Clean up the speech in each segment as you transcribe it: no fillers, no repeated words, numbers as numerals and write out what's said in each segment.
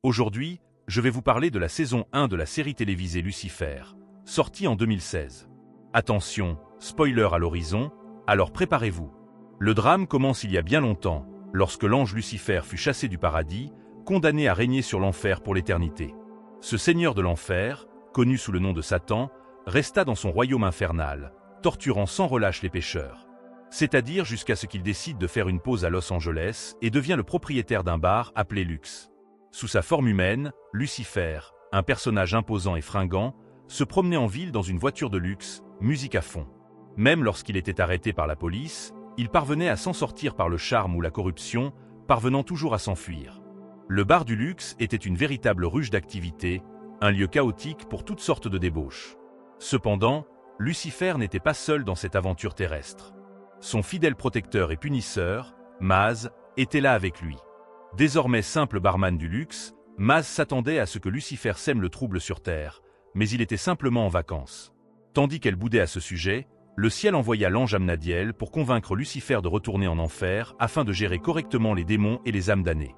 Aujourd'hui, je vais vous parler de la saison 1 de la série télévisée Lucifer, sortie en 2016. Attention, spoiler à l'horizon, alors préparez-vous. Le drame commence il y a bien longtemps, lorsque l'ange Lucifer fut chassé du paradis, condamné à régner sur l'enfer pour l'éternité. Ce seigneur de l'enfer, connu sous le nom de Satan, resta dans son royaume infernal, torturant sans relâche les pécheurs. C'est-à-dire jusqu'à ce qu'il décide de faire une pause à Los Angeles et devient le propriétaire d'un bar appelé Lux. Sous sa forme humaine, Lucifer, un personnage imposant et fringant, se promenait en ville dans une voiture de luxe, musique à fond. Même lorsqu'il était arrêté par la police, il parvenait à s'en sortir par le charme ou la corruption, parvenant toujours à s'enfuir. Le bar du luxe était une véritable ruche d'activité, un lieu chaotique pour toutes sortes de débauches. Cependant, Lucifer n'était pas seul dans cette aventure terrestre. Son fidèle protecteur et punisseur, Maz, était là avec lui. Désormais simple barman du luxe, Maz s'attendait à ce que Lucifer sème le trouble sur terre, mais il était simplement en vacances. Tandis qu'elle boudait à ce sujet, le ciel envoya l'ange Amnadiel pour convaincre Lucifer de retourner en enfer afin de gérer correctement les démons et les âmes damnées.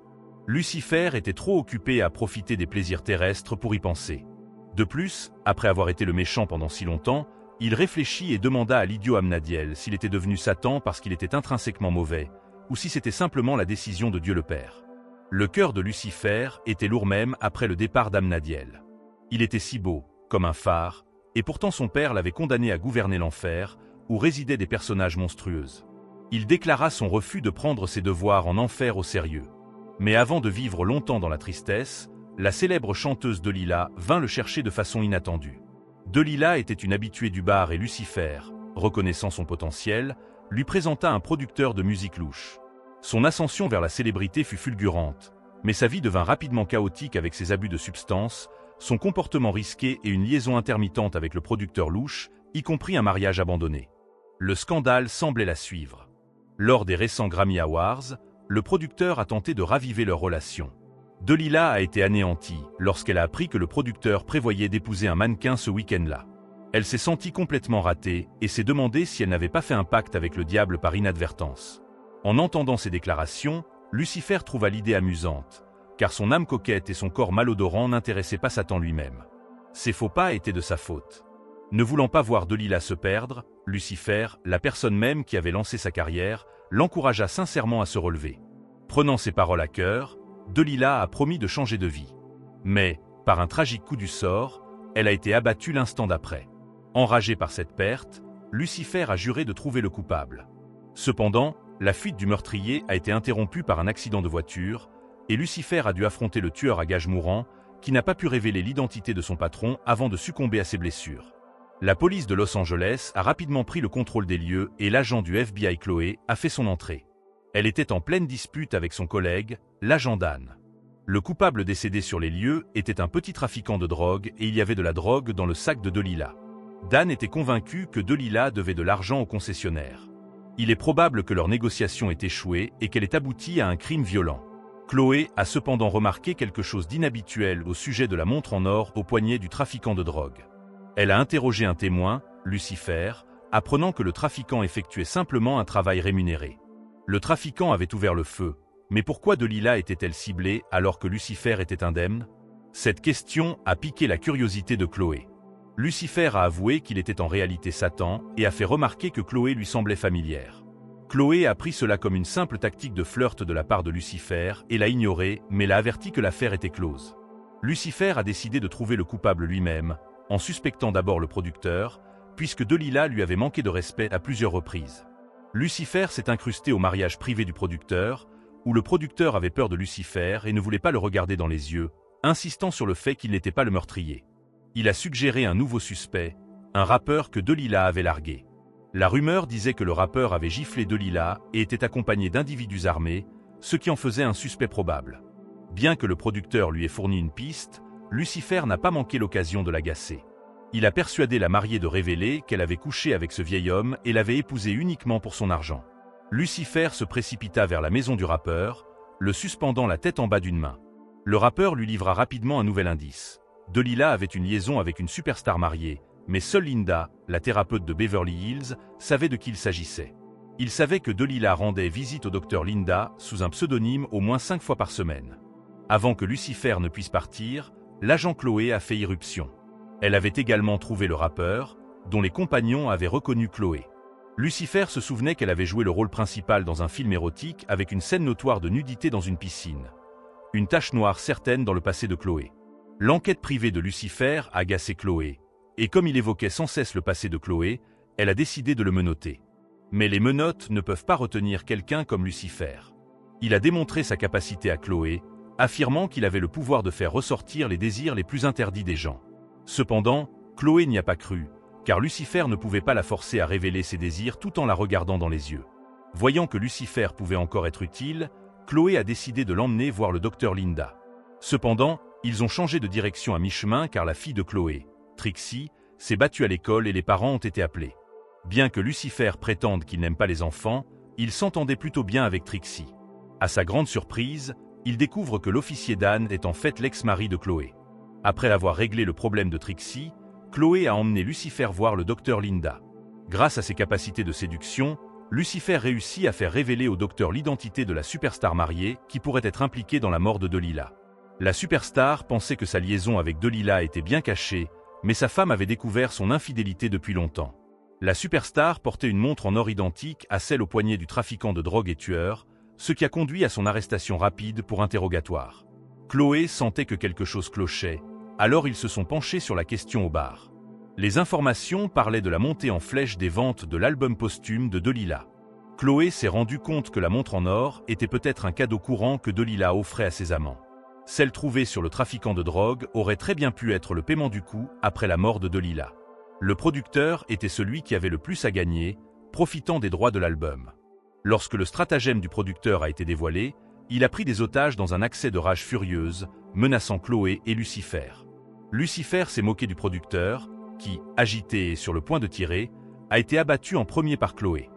Lucifer était trop occupé à profiter des plaisirs terrestres pour y penser. De plus, après avoir été le méchant pendant si longtemps, il réfléchit et demanda à l'idiot Amnadiel s'il était devenu Satan parce qu'il était intrinsèquement mauvais, ou si c'était simplement la décision de Dieu le Père. Le cœur de Lucifer était lourd même après le départ d'Amnadiel. Il était si beau, comme un phare, et pourtant son père l'avait condamné à gouverner l'enfer, où résidaient des personnages monstrueuses. Il déclara son refus de prendre ses devoirs en enfer au sérieux. Mais avant de vivre longtemps dans la tristesse, la célèbre chanteuse Delila vint le chercher de façon inattendue. Delila était une habituée du bar et Lucifer, reconnaissant son potentiel, lui présenta un producteur de musique louche. Son ascension vers la célébrité fut fulgurante, mais sa vie devint rapidement chaotique avec ses abus de substances, son comportement risqué et une liaison intermittente avec le producteur louche, y compris un mariage abandonné. Le scandale semblait la suivre. Lors des récents Grammy Awards, le producteur a tenté de raviver leur relation. Delila a été anéantie lorsqu'elle a appris que le producteur prévoyait d'épouser un mannequin ce week-end-là. Elle s'est sentie complètement ratée et s'est demandé si elle n'avait pas fait un pacte avec le diable par inadvertance. En entendant ces déclarations, Lucifer trouva l'idée amusante, car son âme coquette et son corps malodorant n'intéressaient pas Satan lui-même. Ses faux pas étaient de sa faute. Ne voulant pas voir Delila se perdre, Lucifer, la personne même qui avait lancé sa carrière, l'encouragea sincèrement à se relever. Prenant ses paroles à cœur, Delila a promis de changer de vie. Mais, par un tragique coup du sort, elle a été abattue l'instant d'après. Enragé par cette perte, Lucifer a juré de trouver le coupable. Cependant, la fuite du meurtrier a été interrompue par un accident de voiture, et Lucifer a dû affronter le tueur à gages mourant, qui n'a pas pu révéler l'identité de son patron avant de succomber à ses blessures. La police de Los Angeles a rapidement pris le contrôle des lieux et l'agent du FBI Chloé a fait son entrée. Elle était en pleine dispute avec son collègue, l'agent Dan. Le coupable décédé sur les lieux était un petit trafiquant de drogue et il y avait de la drogue dans le sac de Delila. Dan était convaincu que Delila devait de l'argent au concessionnaire. Il est probable que leur négociation ait échoué et qu'elle ait abouti à un crime violent. Chloé a cependant remarqué quelque chose d'inhabituel au sujet de la montre en or au poignet du trafiquant de drogue. Elle a interrogé un témoin, Lucifer, apprenant que le trafiquant effectuait simplement un travail rémunéré. Le trafiquant avait ouvert le feu, mais pourquoi Delila était-elle ciblée alors que Lucifer était indemne? Cette question a piqué la curiosité de Chloé. Lucifer a avoué qu'il était en réalité Satan et a fait remarquer que Chloé lui semblait familière. Chloé a pris cela comme une simple tactique de flirt de la part de Lucifer et l'a ignoré, mais l'a averti que l'affaire était close. Lucifer a décidé de trouver le coupable lui-même, en suspectant d'abord le producteur, puisque Delila lui avait manqué de respect à plusieurs reprises. Lucifer s'est incrusté au mariage privé du producteur, où le producteur avait peur de Lucifer et ne voulait pas le regarder dans les yeux, insistant sur le fait qu'il n'était pas le meurtrier. Il a suggéré un nouveau suspect, un rappeur que Delila avait largué. La rumeur disait que le rappeur avait giflé Delila et était accompagné d'individus armés, ce qui en faisait un suspect probable. Bien que le producteur lui ait fourni une piste, Lucifer n'a pas manqué l'occasion de l'agacer. Il a persuadé la mariée de révéler qu'elle avait couché avec ce vieil homme et l'avait épousé uniquement pour son argent. Lucifer se précipita vers la maison du rappeur, le suspendant la tête en bas d'une main. Le rappeur lui livra rapidement un nouvel indice. Delila avait une liaison avec une superstar mariée, mais seule Linda, la thérapeute de Beverly Hills, savait de qui il s'agissait. Il savait que Delila rendait visite au docteur Linda sous un pseudonyme au moins 5 fois par semaine. Avant que Lucifer ne puisse partir, l'agent Chloé a fait irruption. Elle avait également trouvé le rappeur, dont les compagnons avaient reconnu Chloé. Lucifer se souvenait qu'elle avait joué le rôle principal dans un film érotique avec une scène notoire de nudité dans une piscine. Une tache noire certaine dans le passé de Chloé. L'enquête privée de Lucifer a agacé Chloé, et comme il évoquait sans cesse le passé de Chloé, elle a décidé de le menotter. Mais les menottes ne peuvent pas retenir quelqu'un comme Lucifer. Il a démontré sa capacité à Chloé, affirmant qu'il avait le pouvoir de faire ressortir les désirs les plus interdits des gens. Cependant, Chloé n'y a pas cru, car Lucifer ne pouvait pas la forcer à révéler ses désirs tout en la regardant dans les yeux. Voyant que Lucifer pouvait encore être utile, Chloé a décidé de l'emmener voir le docteur Linda. Cependant, ils ont changé de direction à mi-chemin car la fille de Chloé, Trixie, s'est battue à l'école et les parents ont été appelés. Bien que Lucifer prétende qu'il n'aime pas les enfants, il s'entendait plutôt bien avec Trixie. À sa grande surprise, il découvre que l'officier Dan est en fait l'ex-mari de Chloé. Après avoir réglé le problème de Trixie, Chloé a emmené Lucifer voir le docteur Linda. Grâce à ses capacités de séduction, Lucifer réussit à faire révéler au docteur l'identité de la superstar mariée qui pourrait être impliquée dans la mort de Delila. La superstar pensait que sa liaison avec Delila était bien cachée, mais sa femme avait découvert son infidélité depuis longtemps. La superstar portait une montre en or identique à celle au poignet du trafiquant de drogue et tueur, ce qui a conduit à son arrestation rapide pour interrogatoire. Chloé sentait que quelque chose clochait, alors ils se sont penchés sur la question au bar. Les informations parlaient de la montée en flèche des ventes de l'album posthume de Delila. Chloé s'est rendu compte que la montre en or était peut-être un cadeau courant que Delila offrait à ses amants. Celle trouvée sur le trafiquant de drogue aurait très bien pu être le paiement du coup après la mort de Delila. Le producteur était celui qui avait le plus à gagner, profitant des droits de l'album. Lorsque le stratagème du producteur a été dévoilé, il a pris des otages dans un accès de rage furieuse, menaçant Chloé et Lucifer. Lucifer s'est moqué du producteur, qui, agité et sur le point de tirer, a été abattu en premier par Chloé.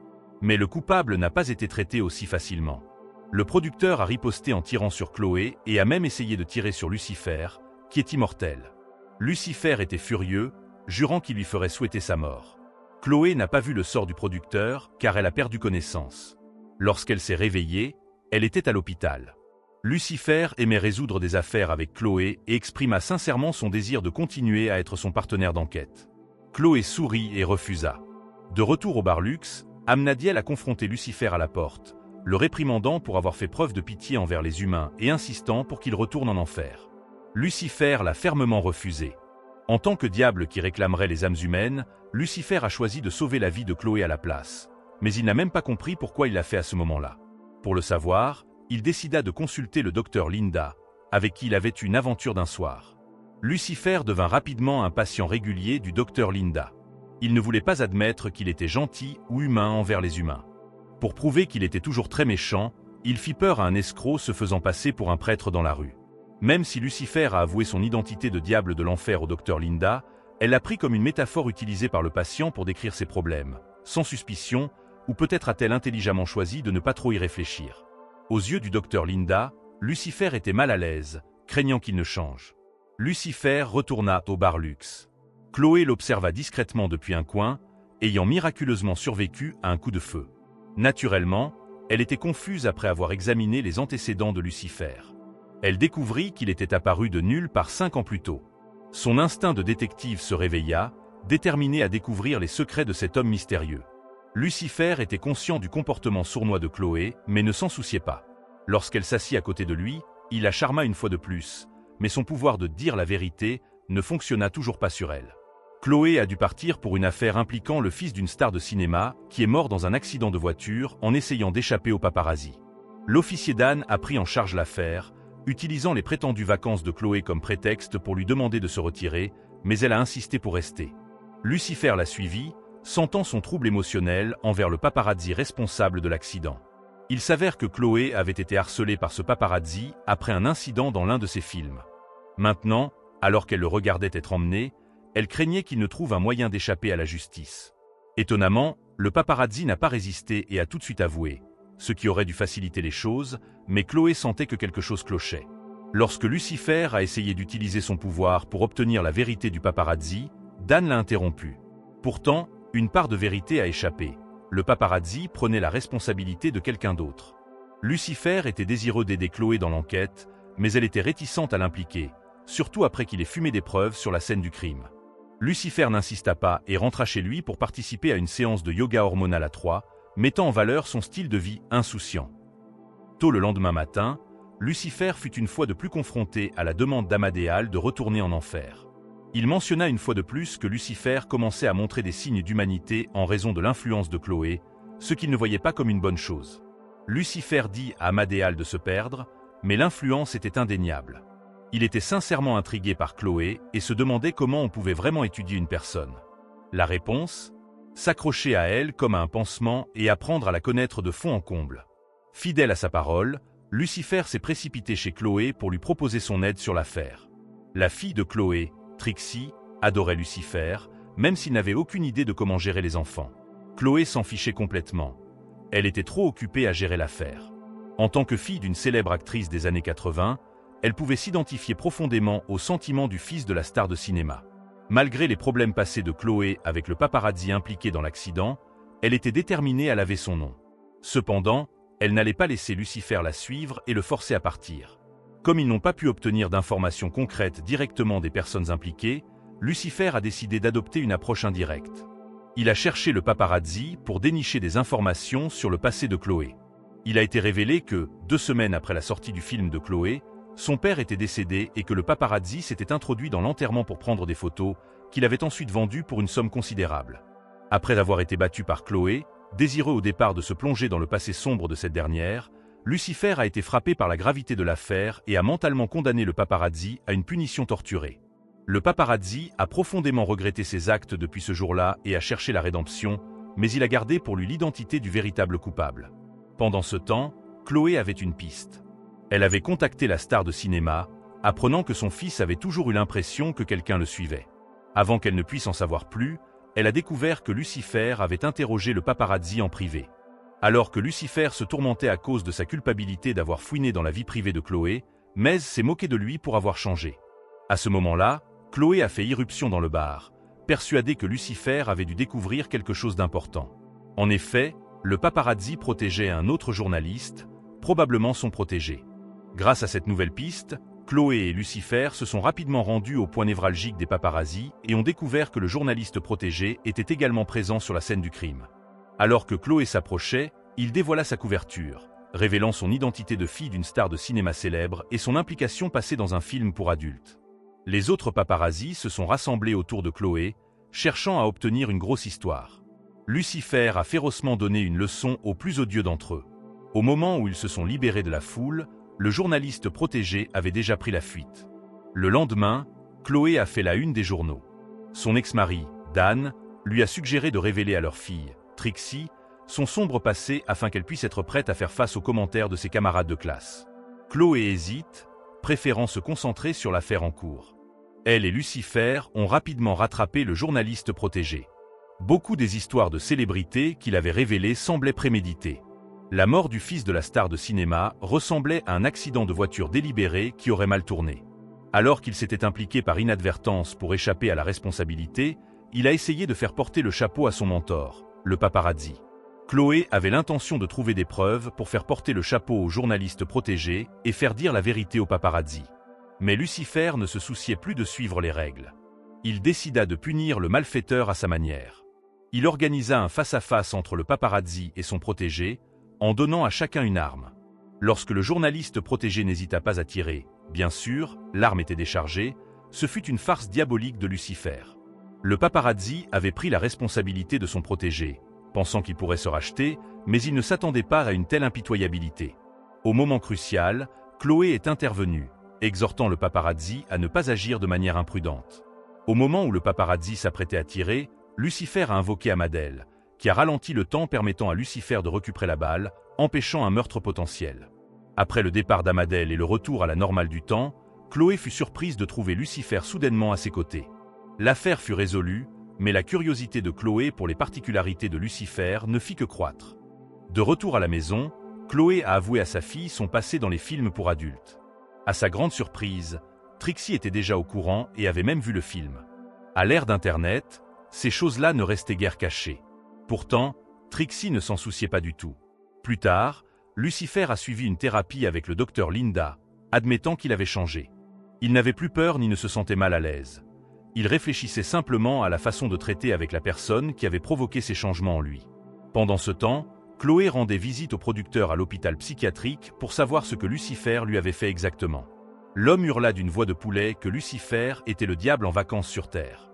Mais le coupable n'a pas été traité aussi facilement. Le producteur a riposté en tirant sur Chloé et a même essayé de tirer sur Lucifer, qui est immortel. Lucifer était furieux, jurant qu'il lui ferait souhaiter sa mort. Chloé n'a pas vu le sort du producteur car elle a perdu connaissance. Lorsqu'elle s'est réveillée, elle était à l'hôpital. Lucifer aimait résoudre des affaires avec Chloé et exprima sincèrement son désir de continuer à être son partenaire d'enquête. Chloé sourit et refusa. De retour au bar Luxe, Amnadiel a confronté Lucifer à la porte, le réprimandant pour avoir fait preuve de pitié envers les humains et insistant pour qu'il retourne en enfer. Lucifer l'a fermement refusé. En tant que diable qui réclamerait les âmes humaines, Lucifer a choisi de sauver la vie de Chloé à la place. Mais il n'a même pas compris pourquoi il l'a fait à ce moment-là. Pour le savoir, il décida de consulter le docteur Linda, avec qui il avait eu une aventure d'un soir. Lucifer devint rapidement un patient régulier du docteur Linda. Il ne voulait pas admettre qu'il était gentil ou humain envers les humains. Pour prouver qu'il était toujours très méchant, il fit peur à un escroc se faisant passer pour un prêtre dans la rue. Même si Lucifer a avoué son identité de diable de l'enfer au docteur Linda, elle l'a pris comme une métaphore utilisée par le patient pour décrire ses problèmes, sans suspicion, ou peut-être a-t-elle intelligemment choisi de ne pas trop y réfléchir. Aux yeux du docteur Linda, Lucifer était mal à l'aise, craignant qu'il ne change. Lucifer retourna au bar Luxe. Chloé l'observa discrètement depuis un coin, ayant miraculeusement survécu à un coup de feu. Naturellement, elle était confuse après avoir examiné les antécédents de Lucifer. Elle découvrit qu'il était apparu de nulle part 5 ans plus tôt. Son instinct de détective se réveilla, déterminé à découvrir les secrets de cet homme mystérieux. Lucifer était conscient du comportement sournois de Chloé, mais ne s'en souciait pas. Lorsqu'elle s'assit à côté de lui, il la charma une fois de plus, mais son pouvoir de dire la vérité ne fonctionna toujours pas sur elle. Chloé a dû partir pour une affaire impliquant le fils d'une star de cinéma qui est mort dans un accident de voiture en essayant d'échapper aux paparazzi. L'officier Dan a pris en charge l'affaire, utilisant les prétendues vacances de Chloé comme prétexte pour lui demander de se retirer, mais elle a insisté pour rester. Lucifer l'a suivi, sentant son trouble émotionnel envers le paparazzi responsable de l'accident. Il s'avère que Chloé avait été harcelée par ce paparazzi après un incident dans l'un de ses films. Maintenant, alors qu'elle le regardait être emmené, elle craignait qu'il ne trouve un moyen d'échapper à la justice. Étonnamment, le paparazzi n'a pas résisté et a tout de suite avoué, ce qui aurait dû faciliter les choses, mais Chloé sentait que quelque chose clochait. Lorsque Lucifer a essayé d'utiliser son pouvoir pour obtenir la vérité du paparazzi, Dan l'a interrompu. Pourtant, une part de vérité a échappé. Le paparazzi prenait la responsabilité de quelqu'un d'autre. Lucifer était désireux d'aider Chloé dans l'enquête, mais elle était réticente à l'impliquer, surtout après qu'il ait fumé des preuves sur la scène du crime. Lucifer n'insista pas et rentra chez lui pour participer à une séance de yoga hormonal à 3, mettant en valeur son style de vie insouciant. Tôt le lendemain matin, Lucifer fut une fois de plus confronté à la demande d'Amadéal de retourner en enfer. Il mentionna une fois de plus que Lucifer commençait à montrer des signes d'humanité en raison de l'influence de Chloé, ce qu'il ne voyait pas comme une bonne chose. Lucifer dit à Amadéal de se perdre, mais l'influence était indéniable. Il était sincèrement intrigué par Chloé et se demandait comment on pouvait vraiment étudier une personne. La réponse ? S'accrocher à elle comme à un pansement et apprendre à la connaître de fond en comble. Fidèle à sa parole, Lucifer s'est précipité chez Chloé pour lui proposer son aide sur l'affaire. La fille de Chloé, Trixie, adorait Lucifer, même s'il n'avait aucune idée de comment gérer les enfants. Chloé s'en fichait complètement. Elle était trop occupée à gérer l'affaire. En tant que fille d'une célèbre actrice des années 80, elle pouvait s'identifier profondément aux sentiments du fils de la star de cinéma. Malgré les problèmes passés de Chloé avec le paparazzi impliqué dans l'accident, elle était déterminée à laver son nom. Cependant, elle n'allait pas laisser Lucifer la suivre et le forcer à partir. Comme ils n'ont pas pu obtenir d'informations concrètes directement des personnes impliquées, Lucifer a décidé d'adopter une approche indirecte. Il a cherché le paparazzi pour dénicher des informations sur le passé de Chloé. Il a été révélé que, 2 semaines après la sortie du film de Chloé, son père était décédé et que le paparazzi s'était introduit dans l'enterrement pour prendre des photos, qu'il avait ensuite vendues pour une somme considérable. Après avoir été battu par Chloé, désireux au départ de se plonger dans le passé sombre de cette dernière, Lucifer a été frappé par la gravité de l'affaire et a mentalement condamné le paparazzi à une punition torturée. Le paparazzi a profondément regretté ses actes depuis ce jour-là et a cherché la rédemption, mais il a gardé pour lui l'identité du véritable coupable. Pendant ce temps, Chloé avait une piste. Elle avait contacté la star de cinéma, apprenant que son fils avait toujours eu l'impression que quelqu'un le suivait. Avant qu'elle ne puisse en savoir plus, elle a découvert que Lucifer avait interrogé le paparazzi en privé. Alors que Lucifer se tourmentait à cause de sa culpabilité d'avoir fouiné dans la vie privée de Chloé, Mez s'est moqué de lui pour avoir changé. À ce moment-là, Chloé a fait irruption dans le bar, persuadée que Lucifer avait dû découvrir quelque chose d'important. En effet, le paparazzi protégeait un autre journaliste, probablement son protégé. Grâce à cette nouvelle piste, Chloé et Lucifer se sont rapidement rendus au point névralgique des paparazzis et ont découvert que le journaliste protégé était également présent sur la scène du crime. Alors que Chloé s'approchait, il dévoila sa couverture, révélant son identité de fille d'une star de cinéma célèbre et son implication passée dans un film pour adultes. Les autres paparazzis se sont rassemblés autour de Chloé, cherchant à obtenir une grosse histoire. Lucifer a férocement donné une leçon aux plus odieux d'entre eux. Au moment où ils se sont libérés de la foule, le journaliste protégé avait déjà pris la fuite. Le lendemain, Chloé a fait la une des journaux. Son ex-mari, Dan, lui a suggéré de révéler à leur fille, Trixie, son sombre passé afin qu'elle puisse être prête à faire face aux commentaires de ses camarades de classe. Chloé hésite, préférant se concentrer sur l'affaire en cours. Elle et Lucifer ont rapidement rattrapé le journaliste protégé. Beaucoup des histoires de célébrités qu'il avait révélées semblaient préméditées. La mort du fils de la star de cinéma ressemblait à un accident de voiture délibéré qui aurait mal tourné. Alors qu'il s'était impliqué par inadvertance pour échapper à la responsabilité, il a essayé de faire porter le chapeau à son mentor, le paparazzi. Chloé avait l'intention de trouver des preuves pour faire porter le chapeau au journaliste protégé et faire dire la vérité au paparazzi. Mais Lucifer ne se souciait plus de suivre les règles. Il décida de punir le malfaiteur à sa manière. Il organisa un face-à-face entre le paparazzi et son protégé, en donnant à chacun une arme. Lorsque le journaliste protégé n'hésita pas à tirer, bien sûr, l'arme était déchargée, ce fut une farce diabolique de Lucifer. Le paparazzi avait pris la responsabilité de son protégé, pensant qu'il pourrait se racheter, mais il ne s'attendait pas à une telle impitoyabilité. Au moment crucial, Chloé est intervenue, exhortant le paparazzi à ne pas agir de manière imprudente. Au moment où le paparazzi s'apprêtait à tirer, Lucifer a invoqué Amadel, qui a ralenti le temps permettant à Lucifer de récupérer la balle, empêchant un meurtre potentiel. Après le départ d'Amadel et le retour à la normale du temps, Chloé fut surprise de trouver Lucifer soudainement à ses côtés. L'affaire fut résolue, mais la curiosité de Chloé pour les particularités de Lucifer ne fit que croître. De retour à la maison, Chloé a avoué à sa fille son passé dans les films pour adultes. À sa grande surprise, Trixie était déjà au courant et avait même vu le film. À l'ère d'Internet, ces choses-là ne restaient guère cachées. Pourtant, Trixie ne s'en souciait pas du tout. Plus tard, Lucifer a suivi une thérapie avec le docteur Linda, admettant qu'il avait changé. Il n'avait plus peur ni ne se sentait mal à l'aise. Il réfléchissait simplement à la façon de traiter avec la personne qui avait provoqué ces changements en lui. Pendant ce temps, Chloé rendait visite au producteur à l'hôpital psychiatrique pour savoir ce que Lucifer lui avait fait exactement. L'homme hurla d'une voix de poulet que Lucifer était le diable en vacances sur Terre.